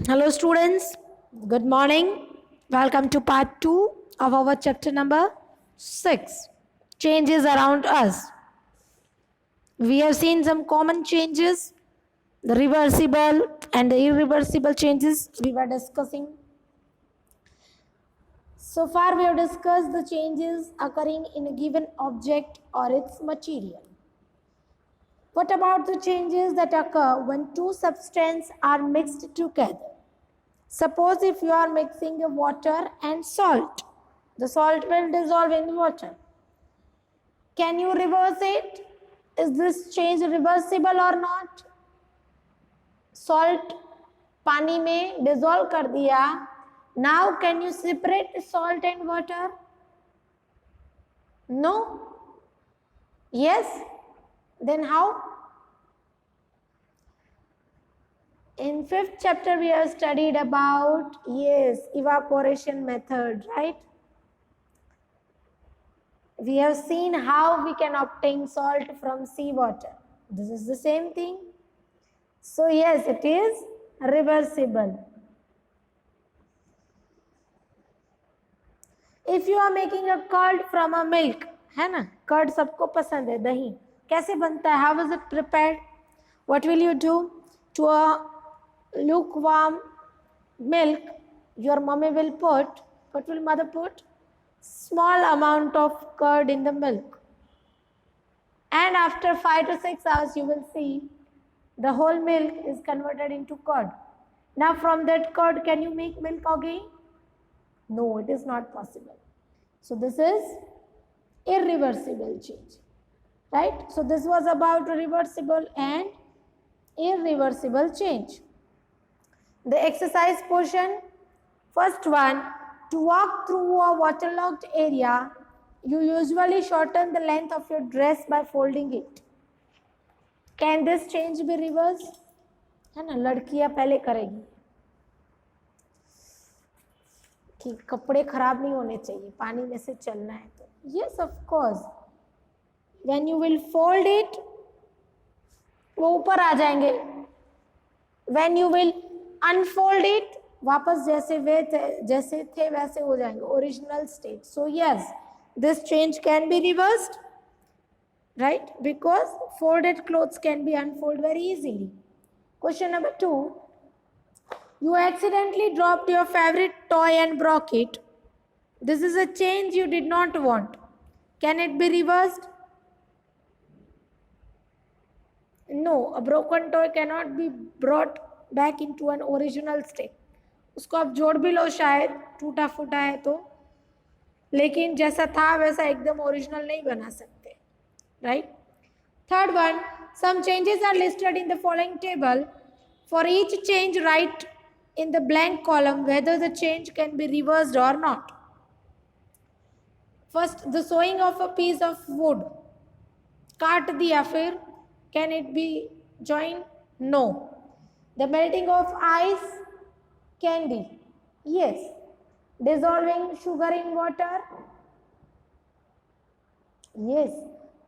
Hello students, good morning. Welcome to part 2 of our chapter number 6, changes around us. We have seen some common changes, the reversible and the irreversible changes we were discussing. So far we have discussed the changes occurring in a given object or its material. What about the changes that occur when two substances are mixed together? Suppose if you are mixing a water and salt, the salt will dissolve in water. Can you reverse it? Is this change reversible or not? Salt पानी में dissolve कर दिया. Now can you separate salt and water? No. Yes. Then how? In 5th chapter we have studied about, evaporation method, right? We have seen how we can obtain salt from seawater. This is the same thing. So yes, it is reversible. If you are making a curd from a milk, है ना? Curd सबको पसंद है, दही. कैसे बनता है? How is it prepared? What will you do? To a lukewarm milk, your mommy will put, what will mother put? Small amount of curd in the milk. And after 5 to 6 hours, you will see the whole milk is converted into curd. Now from that curd, can you make milk again? No, it is not possible. So this is irreversible change, right? So this was about reversible and irreversible change. The exercise portion, first one, to walk through a waterlogged area, you usually shorten the length of your dress by folding it. Can this change be reversed? है ना, लड़कियां पहले करेगी कि कपड़े खराब नहीं होने चाहिए, पानी में से चलना है तो. Yes, of course. When you will fold it, वो ऊपर आ जाएंगे. When you will unfold it, वापस जैसे थे वैसे हो जाएंगे, original state. So yes, this change can be reversed, right? Because folded clothes can be unfolded very easily. Question number 2. You accidentally dropped your favorite toy and broke it. This is a change you did not want. Can it be reversed? No, a broken toy cannot be brought back into an original state. उसको आप जोड़ भी लो शायद, टूटा फूटा है तो, लेकिन जैसा था वैसा एकदम ओरिजिनल नहीं बना सकते, right? Third one, some changes are listed in the following table. For each change, write in the blank column whether the change can be reversed or not. First, the sewing of a piece of wood. काट दिया फिर, can it be joined? No. The melting of ice, candy. Yes. Dissolving sugar in water. Yes.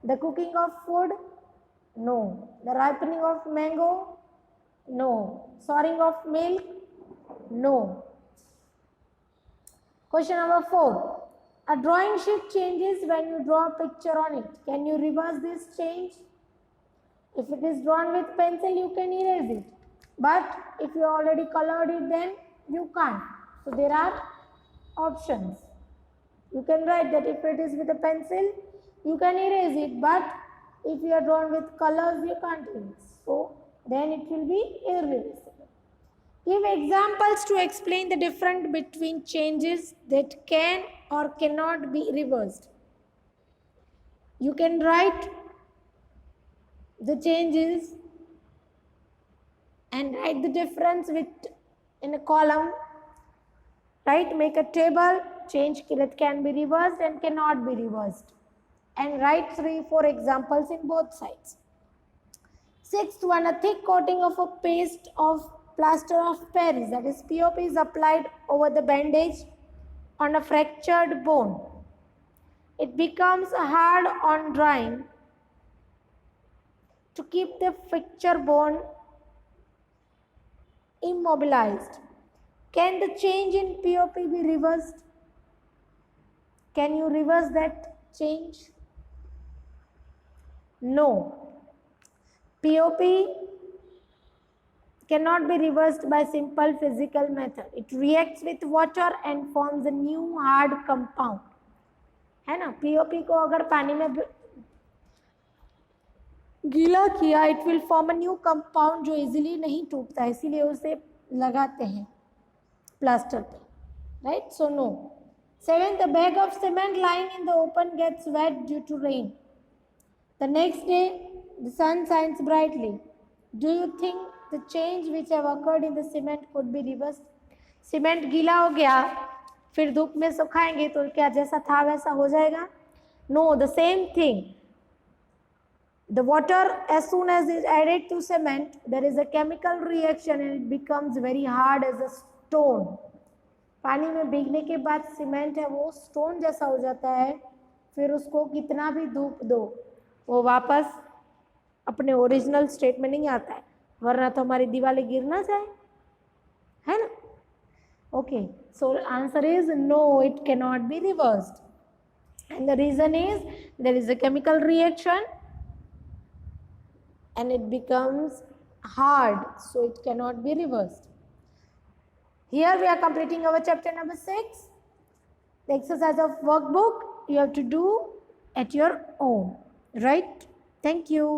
The cooking of food. No. The ripening of mango. No. Souring of milk. No. Question number 4. A drawing sheet changes when you draw a picture on it. Can you reverse this change? If it is drawn with pencil, you can erase it. But if you already colored it, then you can't. So there are options. You can write that if it is with a pencil, you can erase it. But if you are drawn with colors, you can't erase. So then it will be irreversible. Give examples to explain the difference between changes that can or cannot be reversed. You can write the changes and write the difference in a column, right? Make a table, change that can be reversed and cannot be reversed, and write 3-4 examples in both sides. 6th one, a thick coating of a paste of plaster of Paris, that is POP, is applied over the bandage on a fractured bone. It becomes hard on drying. To keep the fractured bone immobilized, Can the change in POP be reversed? Can you reverse that change? No. POP cannot be reversed by simple physical method. It reacts with water and forms a new hard compound. है ना, POP को अगर पानी में गीला किया, it will form a new compound जो easily नहीं टूटता, इसीलिए उसे लगाते हैं प्लास्टर पे, right? So no. 7th, the bag of cement lying in the open gets wet due to rain. The next day, the sun shines brightly. Do you think the change which have occurred in the cement could be reversed? Cement गीला हो गया, फिर धूप में सुखाएंगे तो क्या जैसा था वैसा हो जाएगा? No, the same thing. The water, as soon as it is added to cement, there is a chemical reaction and it becomes very hard as a stone. पानी में भीगने के बाद सीमेंट है वो स्टोन जैसा हो जाता है, फिर उसको कितना भी धूप दो वो वापस अपने ओरिजिनल स्टेट में नहीं आता है, वरना तो हमारी दीवारें गिर ना जाए, है ना? Okay, so answer is no, it can not be reversed and the reason is there is a chemical reaction and it becomes hard, so it cannot be reversed. Here we are completing our chapter number 6. The exercise of workbook you have to do at your own, right? Thank you.